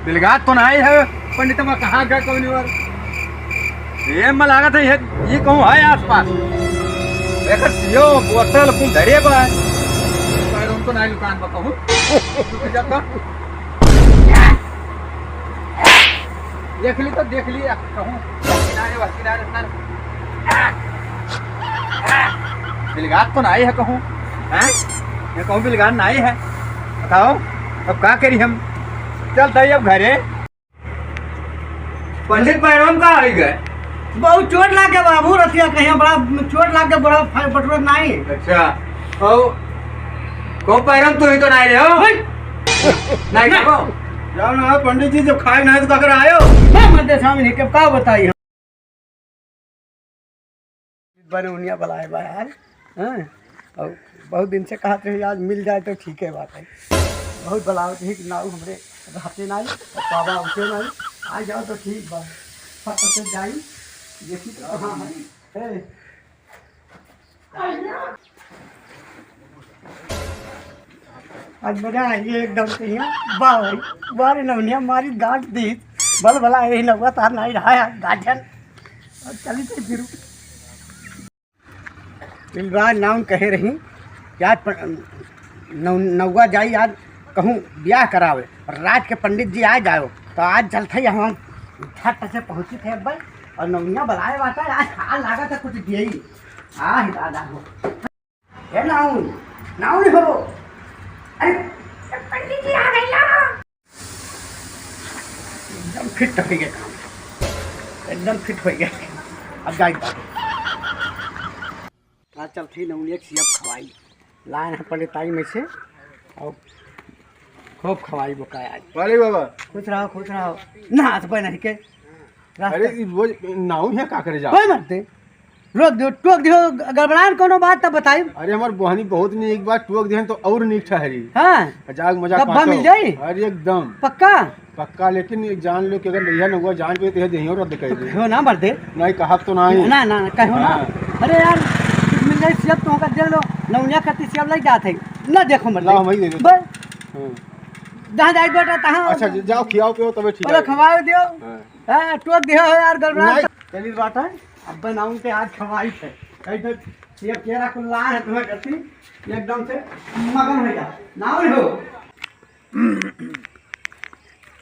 बिलगात तो नहीं है पंडित में कहाँ गए कौन और ये में लागत है ये कहूँ है आसपास देखत यो बोतल कुल धरे बा पर उनको नहीं दुकान पर कहूँ रुक जा तो देख ली कहूँ किनारे बिलगात तो नहीं है कहूँ हैं ये कहूँ बिलगात नहीं है बताओ अब क्या करी हम चलते अब घरे पंडित पैरों का आई गए बहुत चोट लाग गया बाबू रसिया कहीं बड़ा चोट लाग गया बड़ा बटुआ नहीं। अच्छा ओ को पैरों तू ही तो नहीं रहे हो नहीं देखो जाओ ना पंडित जी जब खाए ना तो अगर आयो मध्य सामने के का बताइए बने उनिया बुलाए बा यार हैं और बहुत दिन से कहते रहे आज मिल जाए तो ठीक है बात है बहुत बुलाओ ठीक ना हमरे रहते नहीं बाबा उठे नहीं आ जाओ तो ठीक बा फट से जाई देखी तो कहाँ है आज मजा आई एकदम से यहाँ वाह बारे नवनिया मारी गांठ दी बल भला यही लगा तार नहीं रहा है गाजन और चली थी फिर बिलवार नाम कहे रही याद नौवा जाई आज कहूँ ब्याह करावे और रात के पंडित जी आ जाओ तो आज चलते हम झट से पहुँची थे भाई और नौनिया बुलाए बाता आज हाल लागा था कुछ दिए ही दादा हो हे नाउन हो अरे पंडित जी आ गए एकदम फिट हो गया काम एकदम फिट हो गया अब जाए आज चलती नौनिया सियप खवाई लाए हैं पहले ताई में से और खूब खवाई बकाया आज अरे बाबा खुश रहो ना हाथ पे नहीं के अरे रोज नाऊ है का करे जा कोई मत दे रोक दो टोक दियो गड़बड़ान कोनो बात तब बताई अरे हमार बहनी बहुत ने एक बार टोक दिहन तो और नीक ठहरी हां जाग मजा डब्बा मिल जाई अरे एकदम पक्का लेकिन एक जान लो कि अगर नैया नौवा जान पे तो देहियो रद्द कर दे हो ना मर दे नहीं कहा तो नहीं ना कहो ना अरे यार मिल जाए सियब तो का दे लो नौनिया कति सियब लग जात है ना देखो मत ला हम ही दे दे बस जहां जाई बेटा तहां अच्छा जाओ खियाओ पियो तबे ठीक है खवाओ दियो हां हां टोक दियो यार गड़बड़ा चली बात है अब बनाऊं के आज खवाई है कैसे ये केरा को ला है तुम्हें करती एकदम से मगन हो जा ना हो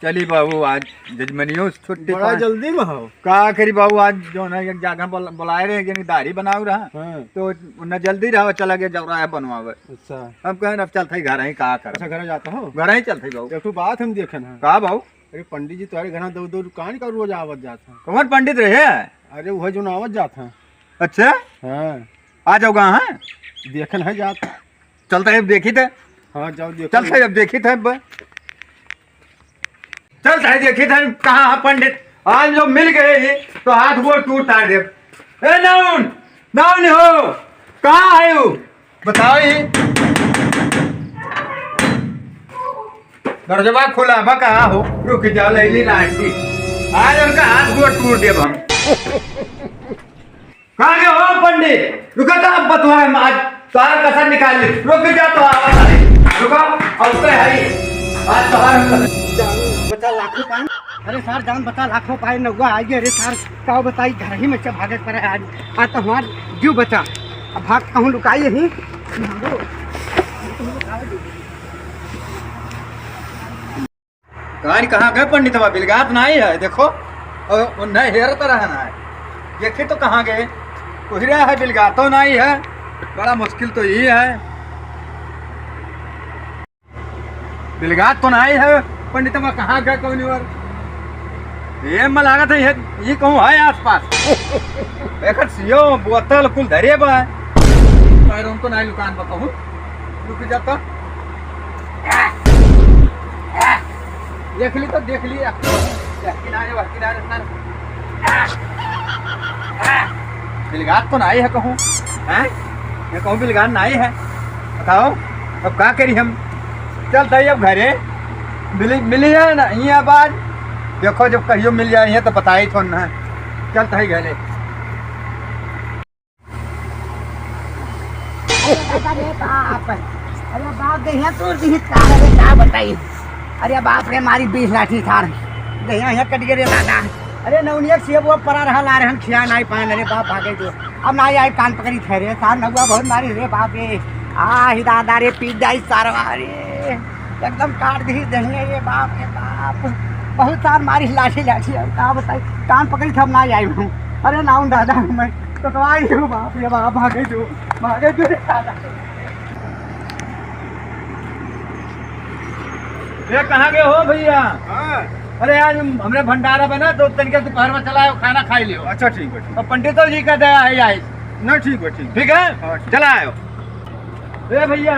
चली बाबू आज जजमनियों छुट्टी बड़ा जल्दी में हो का करी बाबू आज जो ना एक जगह बुलाए रहे कि दाढ़ी बनाऊ रहा हां तो न जल्दी रहा चला गया जब रहा बनवावे अच्छा हम कहें अब चलते घर ही का कर अच्छा घर जाता हो घर ही चलते बाबू एक तो बात हम देखे ना का बाबू अरे पंडित जी तुम्हारे घर दो दुकान का रोज आवत जाता कौन पंडित रहे अरे वह जो आवत जाता अच्छा हाँ आ जाओ कहाँ देखन है जाता चलते अब देखी थे हाँ जाओ देखो चलते अब देखी थे चलते देखी थे कहाँ पंडित आज जो मिल गए तो हाथ गोड़ टूट तार दे नाउन हो कहाँ आयु बताओ ही दरजबा खुला बा कहाँ हो रुक जाओ लैली लाठी आज उनका हाथ गोड़ टूट दे हम कहाँ गए हो पंडित रुको तो अब बतवा आज सारा कसर निकाल ली रुक जा तो आवाज रुको अब तो है आज तो बता लाखों पाए अरे सर जान बता लाखों पाए नौवा आगे अरे सर का बताई घर ही में से भागे पर आज आज तो हमार जीव बचा अब भाग कहूँ लुकाई ही कहाँ गए पंडित बिलगात नहीं है देखो और नहीं हेरता रहना है देखे तो कहाँ गए कुहरा है बिलगातो नहीं है बड़ा मुश्किल तो यही है बिलगात तो नहीं है पंडित में कहाँ गए कौन और ये में लागत है ये कहूँ है आसपास देखत यो बोतल कुल धरे बा पैरों तो नहीं दुकान पर कहूँ रुक जा तो देख ली किनारे बिलगात तो नहीं है कहूँ हैं ये कहूँ बिलगात नहीं है बताओ अब क्या करी हम चलते अब घरे मिली है ना ये आवाज देखो जब कहियो मिल जाए तो पता ही थोड़ा ना चलते ही घरे अरे बाप अरे बाप देखिए तो क्या बताइए अरे बाप रे मारी 20 लाठी थार दहिया यहाँ कट गे रे दादा। अरे नौनिया सेब वो परा रहा ला रहे खिया नहीं पान अरे बाप भागे जो अब ना आए कान पकड़ी ठहरे सार नौआ बहुत मारी रे बाप रे ही दादा रे पीट जाई सारवा रे एकदम काट दी दहिया रे बाप बहुत सार मारी लाठी लाठी और का बताई कान पकड़ी थब ना आई हूँ। अरे नाऊ दादा मैं कटवाई हूँ बाप रे बाप भागे जो रे दादा। ये कहाँ गए हो भैया? अरे आज हमने भंडारा बना तो तनिके दोपहर में चलाओ खाना खाई लियो। अच्छा ठीक है और पंडितों जी का दया है आई। ना ठीक है ठीक ठीक है चला आयो। ए भैया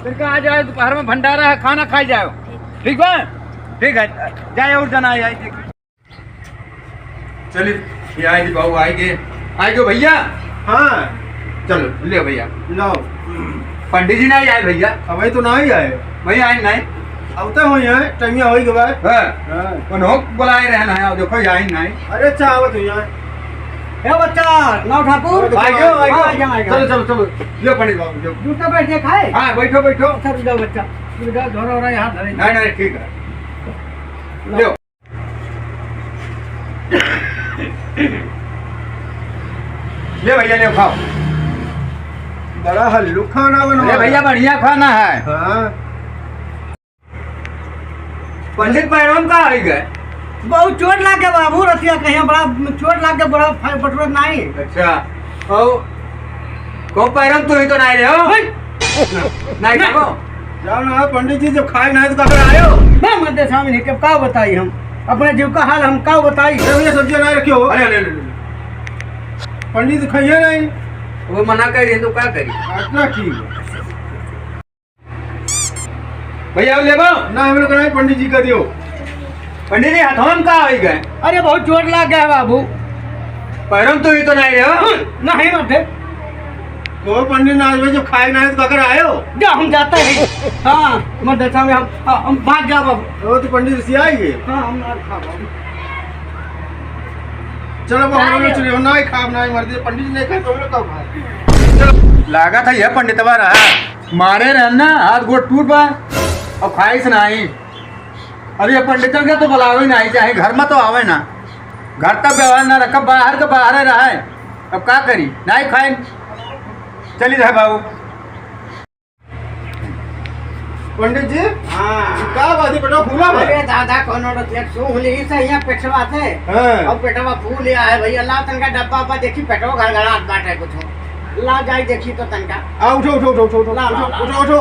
तनिके आ जाए दोपहर में भंडारा है खाना खाई जाओ। ठीक है ठीक है जाए और जना आई चलिए आई जी बाबू आएगे भैया। हाँ चलो ले भैया लो पंडित जी नहीं आए भैया। अभी तो ना ही आए भैया आए नहीं अब तो हुई है टाइमिया हो के बाद। हाँ बुलाए रहना है देखो आई नहीं। अरे अच्छा आवत हुई है हे बच्चा नाव ठाकुर चलो चलो चलो लो पंडित बाबू जो जूता बैठ के खाए। हाँ बैठो बैठो। अच्छा रुक जाओ बच्चा रुक जाओ धोरा हो यहाँ धरे नहीं नहीं ठीक है लो ले भैया ले खाओ। बड़ा हल्लू खाना बना अरे भैया बढ़िया खाना है। हाँ पंडित पैरों का आई गए। बहुत चोट लाग के बाबू रतिया कहीं बड़ा चोट लाग के बड़ा बटुरत नहीं। अच्छा ओ को पैरों तू ही तो नहीं रहे हो नहीं देखो जाओ ना पंडित जी जब खाए ना तो कहाँ आयो। मैं मध्य स्वामी ने कब का बताई हम अपने जीव का हाल हम का बताई। ये सब्जी नहीं रखी हो। अरे ले पंडित खाइए नहीं वो मना कर रही तो क्या करी। इतना ठीक है भैया ले बो ना हम लोग पंडित जी का दियो। पंडित जी हाथों में का आई गए। अरे बहुत चोट लाग गया बाबू पैरों तू ही तो नहीं रहे हो नहीं मध्य वो पंडित ना आज जब खाए ना तो कहाँ आयो। जा हम जाते हैं। हाँ मध्य स्वामी हम भाग जा बाबू। वो तो पंडित जी आएंगे। हाँ हम ना खा बाबू चलो हम लोग चले ना ही खा ना ही मर दे पंडित जी नहीं खाए तो हम लोग कब खाए। लागा था यह पंडित रहा मारे रहना हाथ गोड़ टूट बा और खाइस नहीं। अब ये पंडितों के तो बुलावे नहीं चाहे घर में तो आवे ना घर तक व्यवहार ना रखा बाहर के बाहर रहा है। अब क्या करी नहीं खाए चली रहे बाबू। पंडित जी हाँ का बात है बेटा फूला है। अरे दादा कोनो रतिया सूंघली से यहाँ पेटवा थे हाँ। और पेटवा फूल लिया है भैया ला तनका डब्बा पर देखी पेटवा गड़गड़ाहट बाटे कुछ ला जाई देखी तो तनका आ उठो उठो उठो उठो उठो ला, ला, उठो उठो उठो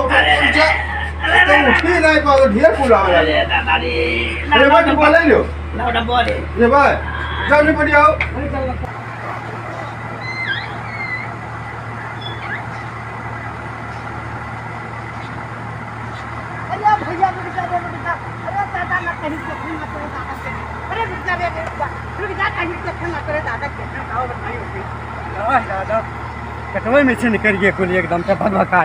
तो उठी नहीं पाओ ढेर फूला हो अरे दादा रे अरे भाई डब्बा ले लो ला डब्बा ले ये भाई जाओ नहीं पड़ी आओ। अरे चल अरे भैया रुक जा अरे दादा ना कहीं से फोन मत करे दादा से अरे रुक जा कहीं से फोन मत करे दादा के खाओ बताइए दादा कटवे में से निकल गए कुल एकदम से भगभका